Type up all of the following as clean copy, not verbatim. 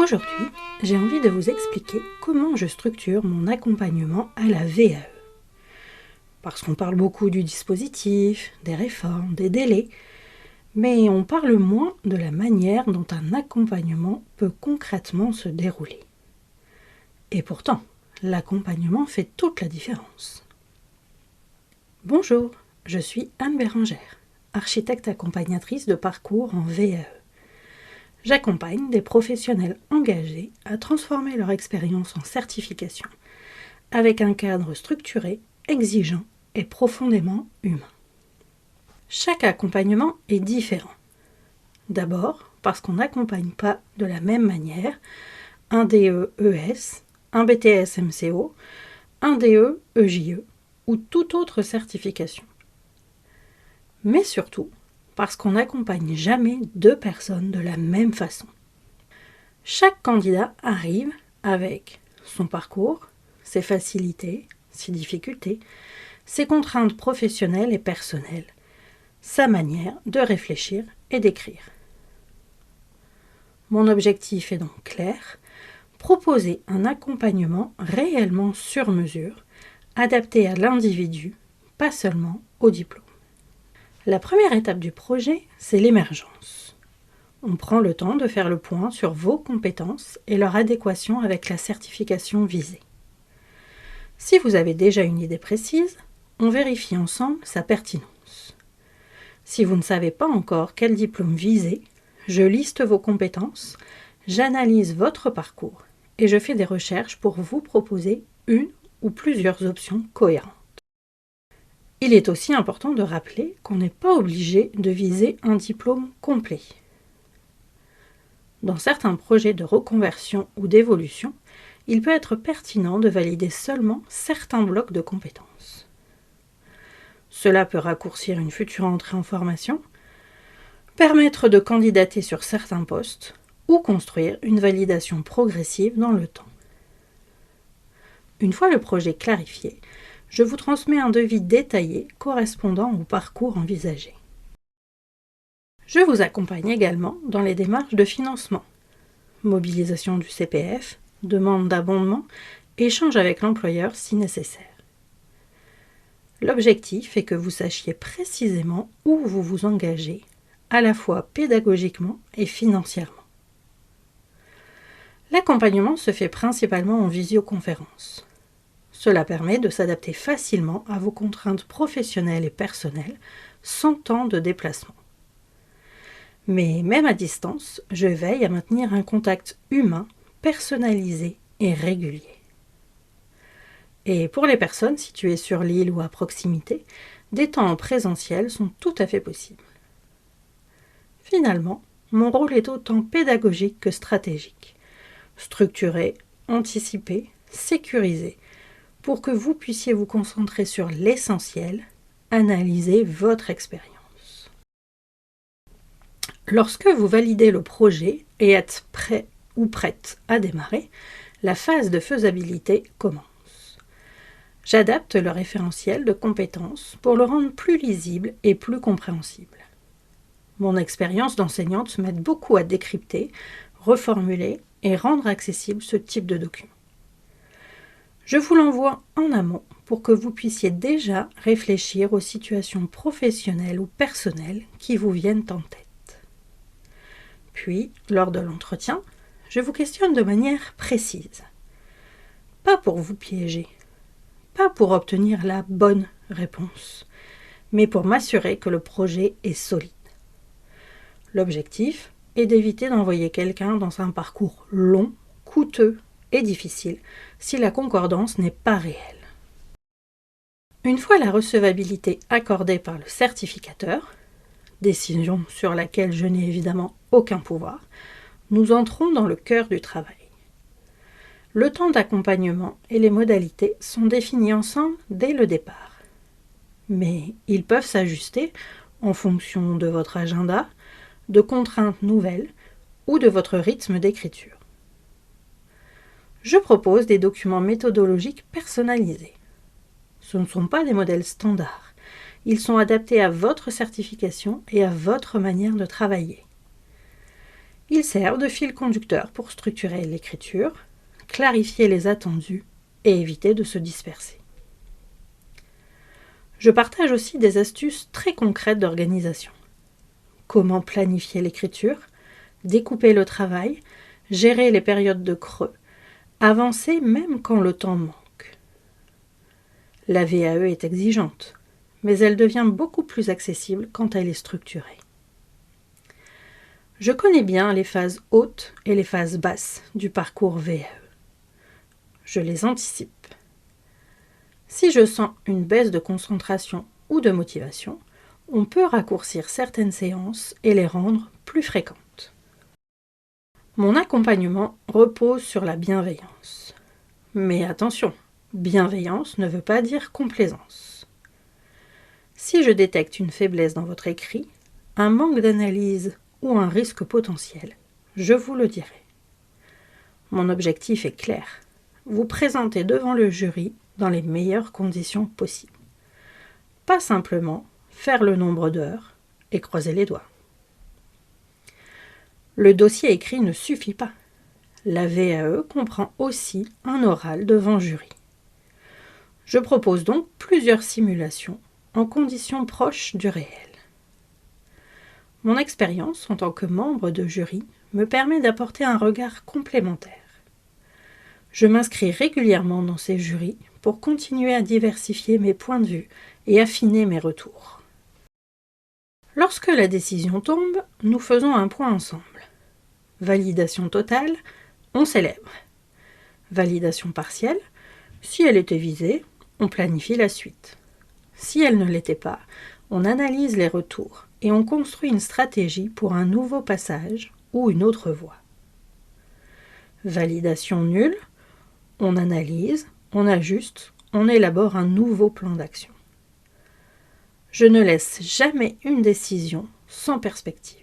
Aujourd'hui, j'ai envie de vous expliquer comment je structure mon accompagnement à la VAE. Parce qu'on parle beaucoup du dispositif, des réformes, des délais, mais on parle moins de la manière dont un accompagnement peut concrètement se dérouler. Et pourtant, l'accompagnement fait toute la différence. Bonjour, je suis Anne Bérangère, architecte accompagnatrice de parcours en VAE. J'accompagne des professionnels engagés à transformer leur expérience en certification avec un cadre structuré, exigeant et profondément humain. Chaque accompagnement est différent. D'abord, parce qu'on n'accompagne pas de la même manière un DE-ES, un BTS-MCO, un DE-EJE ou toute autre certification. Mais surtout, parce qu'on n'accompagne jamais deux personnes de la même façon. Chaque candidat arrive avec son parcours, ses facilités, ses difficultés, ses contraintes professionnelles et personnelles, sa manière de réfléchir et d'écrire. Mon objectif est donc clair, proposer un accompagnement réellement sur mesure, adapté à l'individu, pas seulement au diplôme. La première étape du projet, c'est l'émergence. On prend le temps de faire le point sur vos compétences et leur adéquation avec la certification visée. Si vous avez déjà une idée précise, on vérifie ensemble sa pertinence. Si vous ne savez pas encore quel diplôme viser, je liste vos compétences, j'analyse votre parcours et je fais des recherches pour vous proposer une ou plusieurs options cohérentes. Il est aussi important de rappeler qu'on n'est pas obligé de viser un diplôme complet. Dans certains projets de reconversion ou d'évolution, il peut être pertinent de valider seulement certains blocs de compétences. Cela peut raccourcir une future entrée en formation, permettre de candidater sur certains postes ou construire une validation progressive dans le temps. Une fois le projet clarifié, je vous transmets un devis détaillé correspondant au parcours envisagé. Je vous accompagne également dans les démarches de financement, mobilisation du CPF, demande d'abondement, échange avec l'employeur si nécessaire. L'objectif est que vous sachiez précisément où vous vous engagez, à la fois pédagogiquement et financièrement. L'accompagnement se fait principalement en visioconférence. Cela permet de s'adapter facilement à vos contraintes professionnelles et personnelles sans temps de déplacement. Mais même à distance, je veille à maintenir un contact humain, personnalisé et régulier. Et pour les personnes situées sur l'île ou à proximité, des temps en présentiel sont tout à fait possibles. Finalement, mon rôle est autant pédagogique que stratégique. Structuré, anticipé, sécurisé, pour que vous puissiez vous concentrer sur l'essentiel, analyser votre expérience. Lorsque vous validez le projet et êtes prêt ou prête à démarrer, la phase de faisabilité commence. J'adapte le référentiel de compétences pour le rendre plus lisible et plus compréhensible. Mon expérience d'enseignante m'aide beaucoup à décrypter, reformuler et rendre accessible ce type de document. Je vous l'envoie en amont pour que vous puissiez déjà réfléchir aux situations professionnelles ou personnelles qui vous viennent en tête. Puis, lors de l'entretien, je vous questionne de manière précise. Pas pour vous piéger, pas pour obtenir la bonne réponse, mais pour m'assurer que le projet est solide. L'objectif est d'éviter d'envoyer quelqu'un dans un parcours long, coûteux et difficile si la concordance n'est pas réelle. Une fois la recevabilité accordée par le certificateur, décision sur laquelle je n'ai évidemment aucun pouvoir, nous entrons dans le cœur du travail. Le temps d'accompagnement et les modalités sont définis ensemble dès le départ. Mais ils peuvent s'ajuster en fonction de votre agenda, de contraintes nouvelles ou de votre rythme d'écriture. Je propose des documents méthodologiques personnalisés. Ce ne sont pas des modèles standards. Ils sont adaptés à votre certification et à votre manière de travailler. Ils servent de fil conducteur pour structurer l'écriture, clarifier les attendus et éviter de se disperser. Je partage aussi des astuces très concrètes d'organisation. Comment planifier l'écriture, découper le travail, gérer les périodes de creux, avancer même quand le temps manque. La VAE est exigeante, mais elle devient beaucoup plus accessible quand elle est structurée. Je connais bien les phases hautes et les phases basses du parcours VAE. Je les anticipe. Si je sens une baisse de concentration ou de motivation, on peut raccourcir certaines séances et les rendre plus fréquentes. Mon accompagnement repose sur la bienveillance. Mais attention, bienveillance ne veut pas dire complaisance. Si je détecte une faiblesse dans votre écrit, un manque d'analyse ou un risque potentiel, je vous le dirai. Mon objectif est clair, vous présenter devant le jury dans les meilleures conditions possibles. Pas simplement faire le nombre d'heures et croiser les doigts. Le dossier écrit ne suffit pas. La VAE comprend aussi un oral devant jury. Je propose donc plusieurs simulations en conditions proches du réel. Mon expérience en tant que membre de jury me permet d'apporter un regard complémentaire. Je m'inscris régulièrement dans ces jurys pour continuer à diversifier mes points de vue et affiner mes retours. Lorsque la décision tombe, nous faisons un point ensemble. Validation totale, on célèbre. Validation partielle, si elle était visée, on planifie la suite. Si elle ne l'était pas, on analyse les retours et on construit une stratégie pour un nouveau passage ou une autre voie. Validation nulle, on analyse, on ajuste, on élabore un nouveau plan d'action. Je ne laisse jamais une décision sans perspective.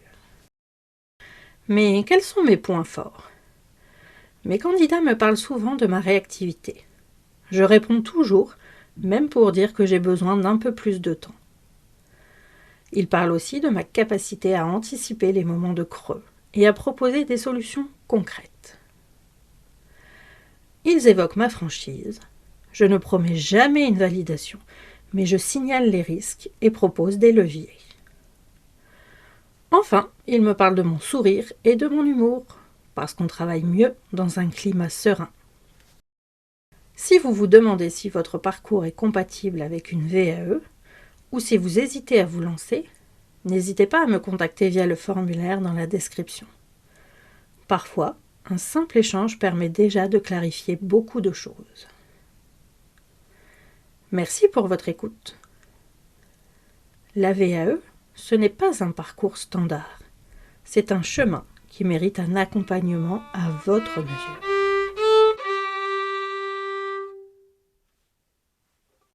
Mais quels sont mes points forts ? Mes candidats me parlent souvent de ma réactivité. Je réponds toujours, même pour dire que j'ai besoin d'un peu plus de temps. Ils parlent aussi de ma capacité à anticiper les moments de creux et à proposer des solutions concrètes. Ils évoquent ma franchise. Je ne promets jamais une validation, mais je signale les risques et propose des leviers. Enfin, ils me parlent de mon sourire et de mon humour, parce qu'on travaille mieux dans un climat serein. Si vous vous demandez si votre parcours est compatible avec une VAE, ou si vous hésitez à vous lancer, n'hésitez pas à me contacter via le formulaire dans la description. Parfois, un simple échange permet déjà de clarifier beaucoup de choses. Merci pour votre écoute. La VAE, ce n'est pas un parcours standard. C'est un chemin qui mérite un accompagnement à votre mesure.